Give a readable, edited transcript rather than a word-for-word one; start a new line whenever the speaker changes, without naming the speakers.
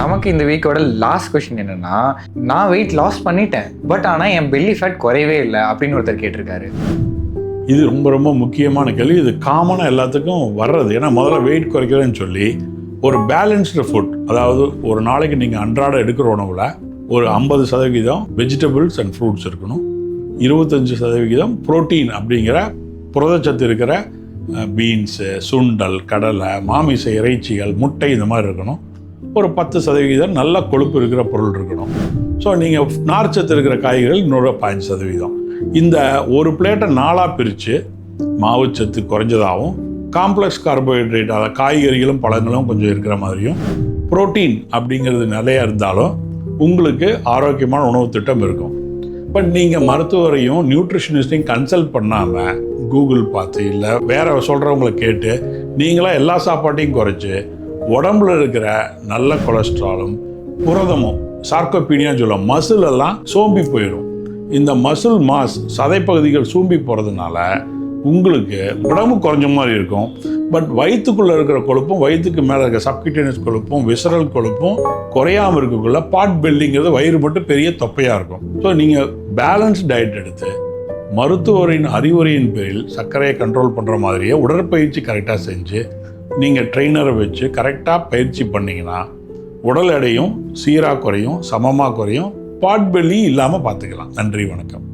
நமக்கு இந்த வீக்கோட last question என்னன்னா, நான் வெயிட் லாஸ் பண்ணிட்டேன், பட் ஆனால் என் பெல்லி ஃபேட் குறையவே இல்லை அப்படின்னு ஒருத்தர் கேட்டிருக்காரு.
இது ரொம்ப ரொம்ப முக்கியமான கேள்வி. இது காமனாக எல்லாத்துக்கும் வர்றது. ஏன்னா முதல்ல வெயிட் குறைக்கிறேன்னு சொல்லி ஒரு பேலன்ஸ்டு ஃபுட், அதாவது ஒரு நாளைக்கு நீங்கள் அன்றாட எடுக்கிற உணவில் ஒரு 50% வெஜிடபிள்ஸ் அண்ட் ஃப்ரூட்ஸ் இருக்கணும், 25% புரோட்டீன் அப்படிங்கிற புரதச்சத்து இருக்கிற பீன்ஸு, சுண்டல், கடலை, மாமிச இறைச்சிகள், முட்டை இந்த மாதிரி இருக்கணும். ஒரு 10% நல்ல கொழுப்பு இருக்கிற பொருள் இருக்கணும். ஸோ நீங்கள் நார்ச்சத்து இருக்கிற காய்கறிகள் இன்னொரு 15%. இந்த ஒரு பிளேட்டை 4ஆக பிரித்து மாவுச்சத்து குறைஞ்சதாகவும், காம்ப்ளெக்ஸ் கார்போஹைட்ரேட், அதாவது காய்கறிகளும் பழங்களும் கொஞ்சம் இருக்கிற மாதிரியும், புரோட்டீன் அப்படிங்கிறது நிறையா இருந்தாலும் உங்களுக்கு ஆரோக்கியமான உணவு திட்டம் இருக்கும். பட் நீங்கள் மருத்துவரையும் நியூட்ரிஷனிஸ்டையும் கன்சல்ட் பண்ணாமல் கூகுள் பார்த்து இல்லை வேற சொல்கிறவங்களை கேட்டு நீங்களாம் எல்லா சாப்பாட்டையும் குறைச்சி உடம்புல இருக்கிற நல்ல கொலஸ்ட்ராலும் புரதமும் சார்கோபீனியான்னு சொல்லுவோம், மசில் எல்லாம் சோம்பி போயிடும். இந்த மசில் மாஸ் சதைப்பகுதிகள் சூம்பி போகிறதுனால உங்களுக்கு உடம்பு குறைஞ்ச மாதிரி இருக்கும். பட் வயிற்றுக்குள்ளே இருக்கிற கொழுப்பும் வயிற்றுக்கு மேலே இருக்கிற சப்கியூட்டேனியஸ் கொழுப்பும் விசரல் கொழுப்பும் குறையாமல் இருக்கக்குள்ள பாட் பெல்லிங்கிறது வயிறு மட்டும் பெரிய தொப்பையாக இருக்கும். ஸோ நீங்கள் பேலன்ஸ் டயட் எடுத்து மருத்துவரின் அறிவுரையின் பேரில் சர்க்கரையை கண்ட்ரோல் பண்ணுற மாதிரியே உடற்பயிற்சி கரெக்டாக செஞ்சு நீங்கள் ட்ரெயினரை வச்சு கரெக்டாக பயிற்சி பண்ணிங்கன்னா உடல் எடையும் சீராக குறையும், சமமாக குறையும், பாட் பெல்லி இல்லாமல் பார்த்துக்கலாம். நன்றி, வணக்கம்.